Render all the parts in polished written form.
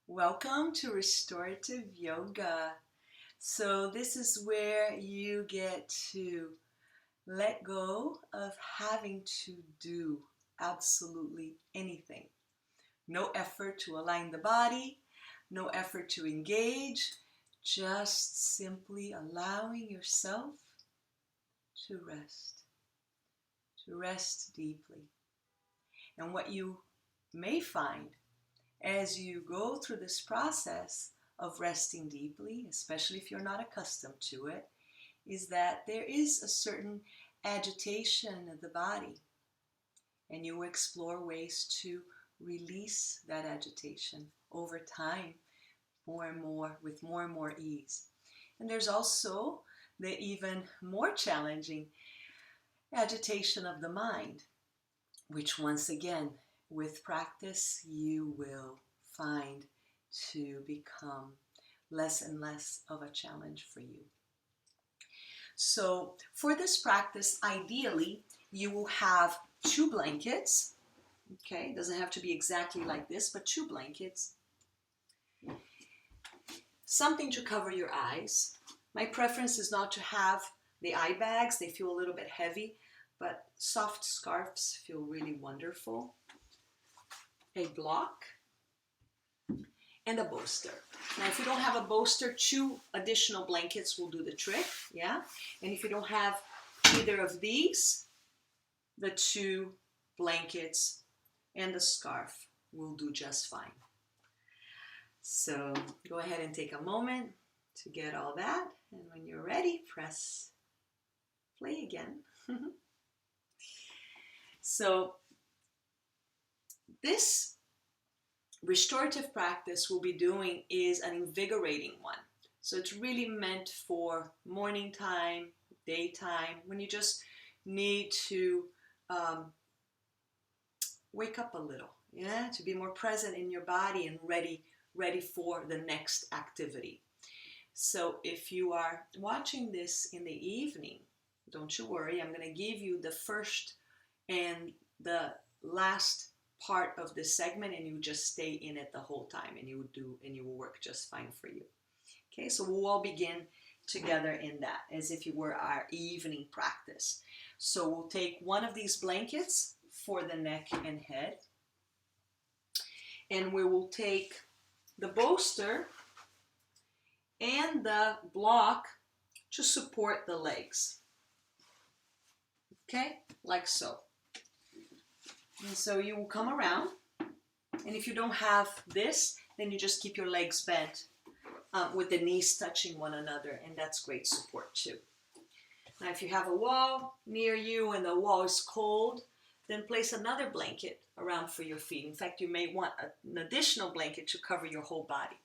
Welcome to Restorative Yoga. So this is where you get to let go of having to do absolutely anything. No effort to align the body, no effort to engage, just simply allowing yourself to rest deeply. And what you may find as you go through this process of resting deeply, especially if you're not accustomed to it, is that there is a certain agitation of the body, and you explore ways to release that agitation over time, more and more, with more and more ease. And there's also the even more challenging agitation of the mind, which once again, with practice, you will find to become less and less of a challenge for you. So for this practice, ideally, you will have 2 blankets. Okay, it doesn't have to be exactly like this, but 2 blankets. Something to cover your eyes. My preference is not to have the eye bags. They feel a little bit heavy, but soft scarves feel really wonderful. A block, and a bolster. Now, if you don't have a bolster, 2 additional blankets will do the trick, yeah? And if you don't have either of these, the 2 blankets and the scarf will do just fine. So go ahead and take a moment to get all that, and when you're ready, press play again. So this restorative practice we'll be doing is an invigorating one. So it's really meant for morning time, daytime, when you just need to wake up a little, yeah, to be more present in your body and ready for the next activity. So if you are watching this in the evening, don't you worry, I'm going to give you the first and the last part of this segment, and you just stay in it the whole time, and you will work just fine for you. Okay, so we'll all begin together in that as if it were our evening practice. So we'll take one of these blankets for the neck and head, and we will take the bolster and the block to support the legs. Okay, like so. And so you will come around, and if you don't have this, then you just keep your legs bent with the knees touching one another, and that's great support too. Now, if you have a wall near you and the wall is cold, then place another blanket around for your feet. In fact, you may want an additional blanket to cover your whole body.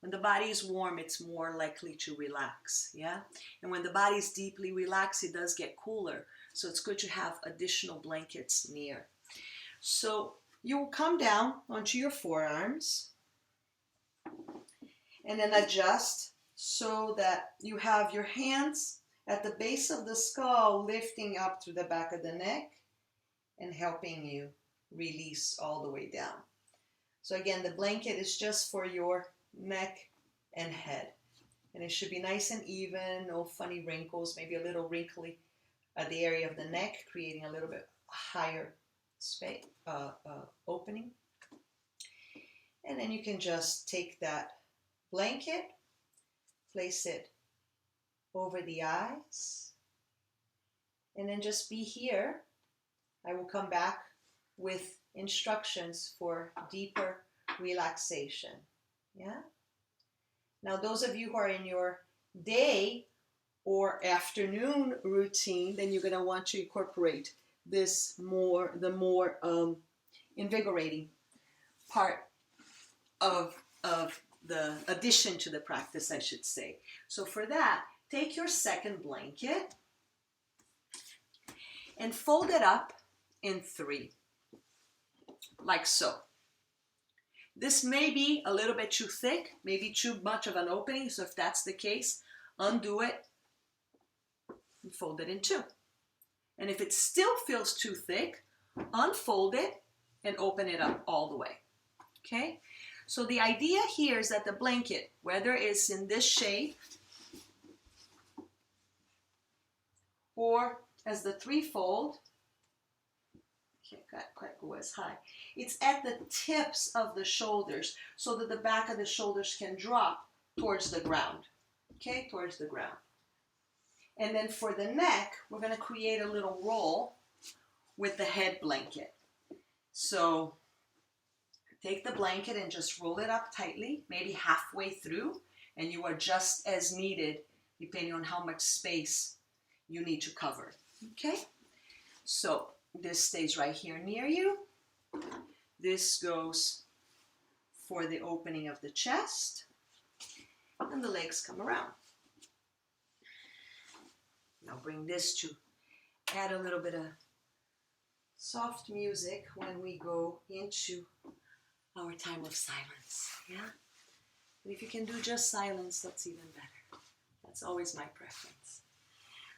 When the body is warm, it's more likely to relax, yeah? And when the body is deeply relaxed, it does get cooler. So it's good to have additional blankets near. So you will come down onto your forearms and then adjust so that you have your hands at the base of the skull lifting up through the back of the neck and helping you release all the way down. So again, the blanket is just for your neck and head, and it should be nice and even, no funny wrinkles, maybe a little wrinkly at the area of the neck, creating a little bit higher space, opening. And then you can just take that blanket, place it over the eyes, and then just be here. I will come back with instructions for deeper relaxation. Yeah. Now, those of you who are in your day or afternoon routine, then you're going to want to incorporate this the more invigorating part of the addition to the practice, I should say. So for that, take your second blanket and fold it up in 3, like so. This may be a little bit too thick, maybe too much of an opening, so if that's the case, undo it and fold it in 2. And if it still feels too thick, unfold it and open it up all the way. Okay? So the idea here is that the blanket, whether it's in this shape or as the threefold, can't quite go as high. It's at the tips of the shoulders so that the back of the shoulders can drop towards the ground. Okay, towards the ground. And then for the neck, we're going to create a little roll with the head blanket. So take the blanket and just roll it up tightly, maybe halfway through, and you adjust as needed depending on how much space you need to cover. Okay? So this stays right here near you. This goes for the opening of the chest, and the legs come around. Now bring this to add a little bit of soft music when we go into our time of silence. Yeah? But if you can do just silence, that's even better. That's always my preference.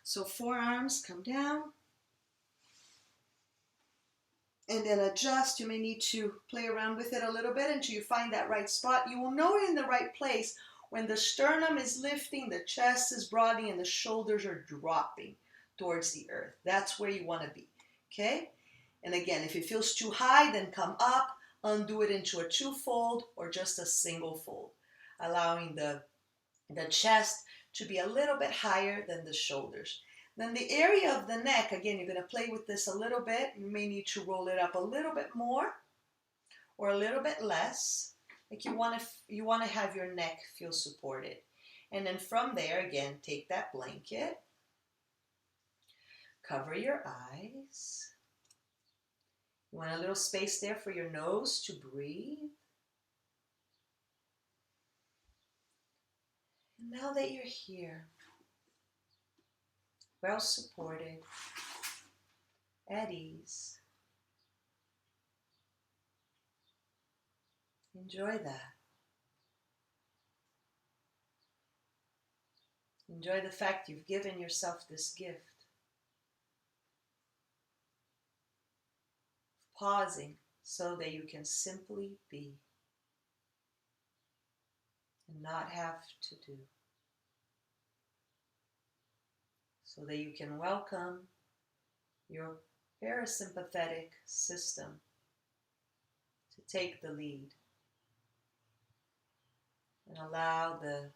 So forearms come down. And then adjust. You may need to play around with it a little bit until you find that right spot. You will know it in the right place when the sternum is lifting, the chest is broadening, and the shoulders are dropping towards the earth. That's where you want to be. Okay? And again, if it feels too high, then come up, undo it into a two-fold or just a single fold, allowing the chest to be a little bit higher than the shoulders. Then the area of the neck, again, you're going to play with this a little bit. You may need to roll it up a little bit more or a little bit less. Like you want to have your neck feel supported. And then from there, again, take that blanket, cover your eyes. You want a little space there for your nose to breathe. And now that you're here, well supported, at ease, enjoy that. Enjoy the fact you've given yourself this gift. Pausing so that you can simply be and not have to do. So that you can welcome your parasympathetic system to take the lead and allow the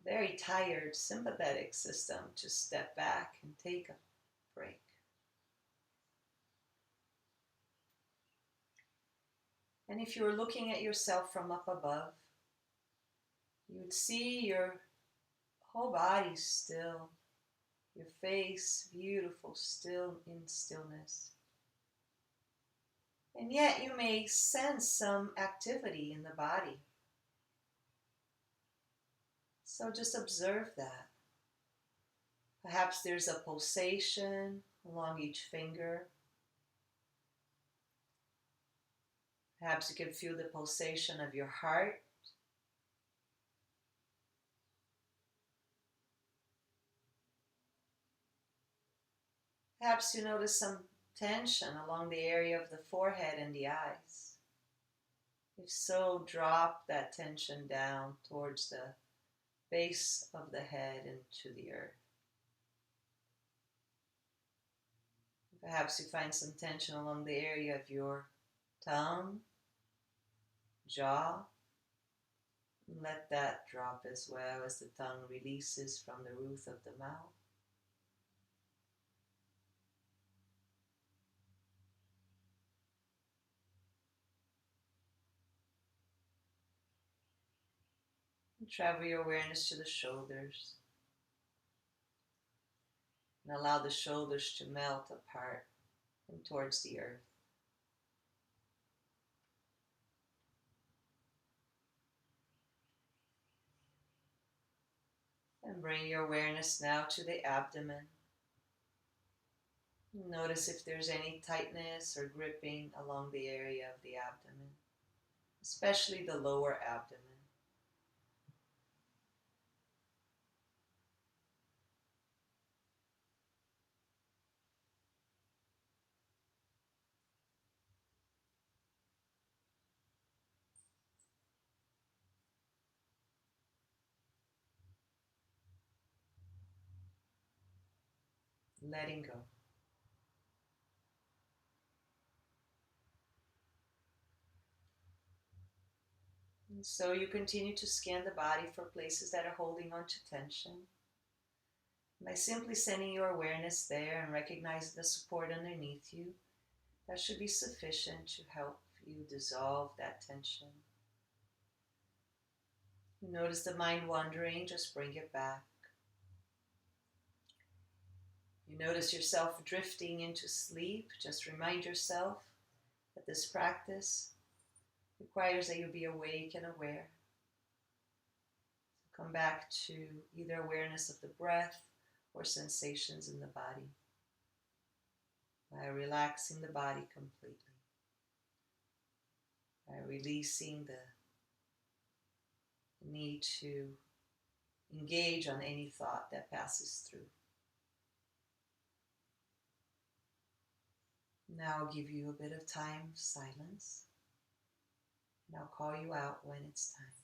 very tired sympathetic system to step back and take a break. And if you were looking at yourself from up above, you would see your whole body still, your face beautiful, still in stillness. And yet you may sense some activity in the body. So just observe that. Perhaps there's a pulsation along each finger. Perhaps you can feel the pulsation of your heart. Perhaps you notice some tension along the area of the forehead and the eyes. If so, drop that tension down towards the base of the head and to the earth. Perhaps you find some tension along the area of your tongue, jaw. And let that drop as well as the tongue releases from the roof of the mouth. And travel your awareness to the shoulders. And allow the shoulders to melt apart and towards the earth. And bring your awareness now to the abdomen. Notice if there's any tightness or gripping along the area of the abdomen, especially the lower abdomen. letting go. And so you continue to scan the body for places that are holding on to tension. By simply sending your awareness there and recognizing the support underneath you, that should be sufficient to help you dissolve that tension. You notice the mind wandering, just bring it back. You notice yourself drifting into sleep, just remind yourself that this practice requires that you be awake and aware. So come back to either awareness of the breath or sensations in the body by relaxing the body completely, by releasing the need to engage on any thought that passes through. Now I'll give you a bit of time of silence, and I'll call you out when it's time.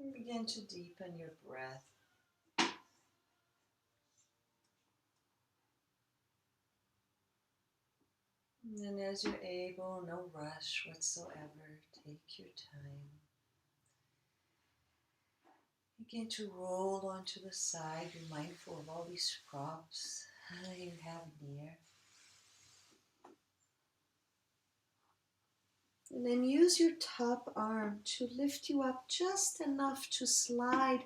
And begin to deepen your breath. And then as you're able, no rush whatsoever, take your time. Begin to roll onto the side. Be mindful of all these props you have near. And then use your top arm to lift you up just enough to slide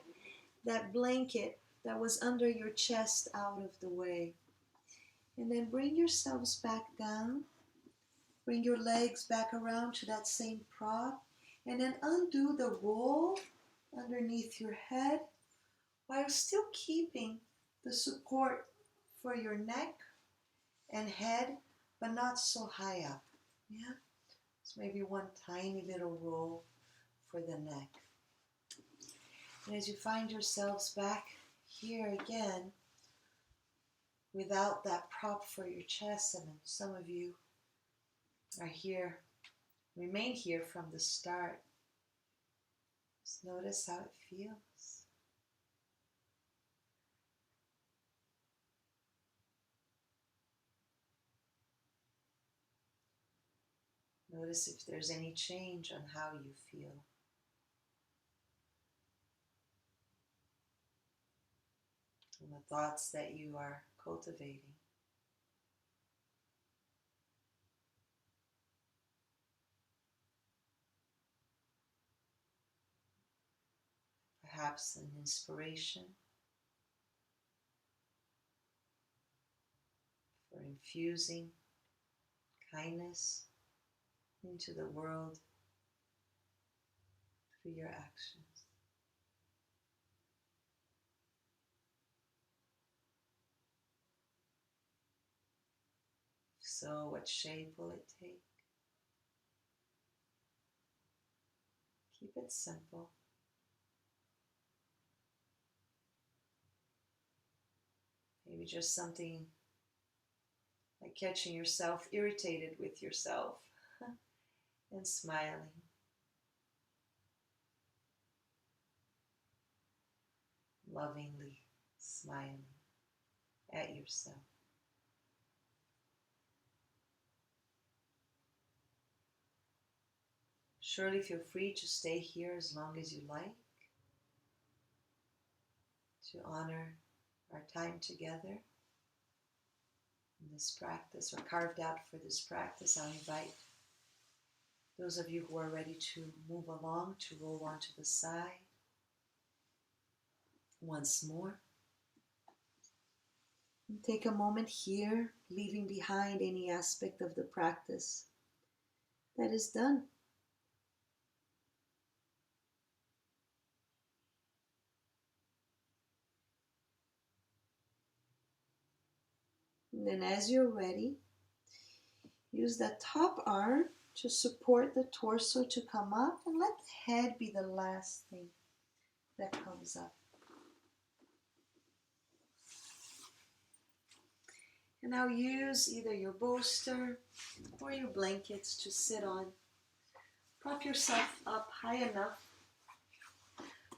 that blanket that was under your chest out of the way. And then bring yourselves back down. Bring your legs back around to that same prop. And then undo the roll underneath your head while still keeping the support for your neck and head, but not so high up. Yeah? So maybe one tiny little roll for the neck. And as you find yourselves back here again, without that prop for your chest, and some of you are here, remain here from the start. Just notice how it feels. Notice if there's any change on how you feel. And the thoughts that you are cultivating. Perhaps an inspiration for infusing kindness into the world through your actions. So, what shape will it take? Keep it simple. Maybe just something like catching yourself irritated with yourself and smiling. Lovingly smiling at yourself. Surely feel free to stay here as long as you like, to honor our time together in this practice, or carved out for this practice. I'll invite those of you who are ready to move along to roll onto the side once more. And take a moment here, leaving behind any aspect of the practice that is done. And then as you're ready, use the top arm to support the torso to come up, and let the head be the last thing that comes up. And now use either your bolster or your blankets to sit on. Prop yourself up high enough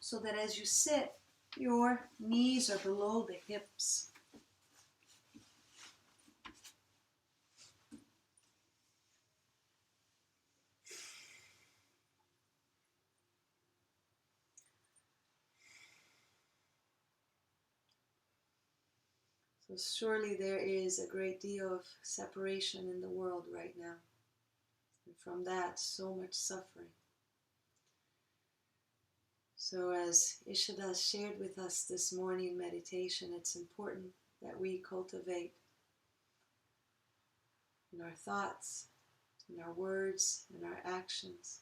so that as you sit, your knees are below the hips. So surely there is a great deal of separation in the world right now. And from that, so much suffering. So as Ishida shared with us this morning in meditation, it's important that we cultivate in our thoughts, in our words, in our actions,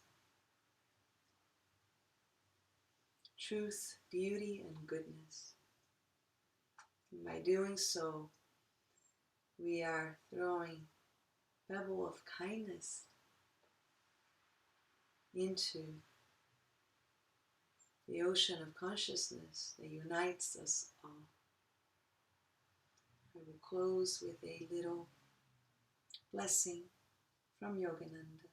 truth, beauty, and goodness. And by doing so, we are throwing a pebble of kindness into the ocean of consciousness that unites us all. I will close with a little blessing from Yogananda.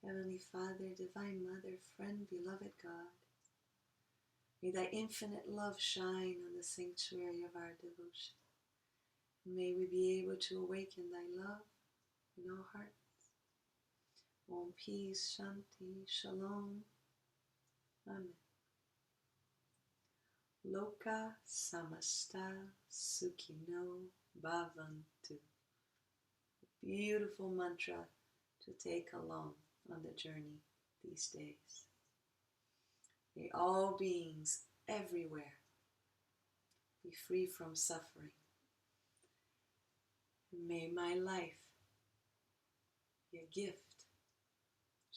Heavenly Father, Divine Mother, Friend, Beloved God, may Thy infinite love shine on the sanctuary of our devotion. May we be able to awaken Thy love in our hearts. Om peace, shanti, shalom. Amen. Loka samasta sukhino bhavantu. Beautiful mantra to take along on the journey these days. May all beings everywhere be free from suffering. And may my life be a gift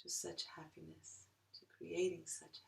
to such happiness, to creating such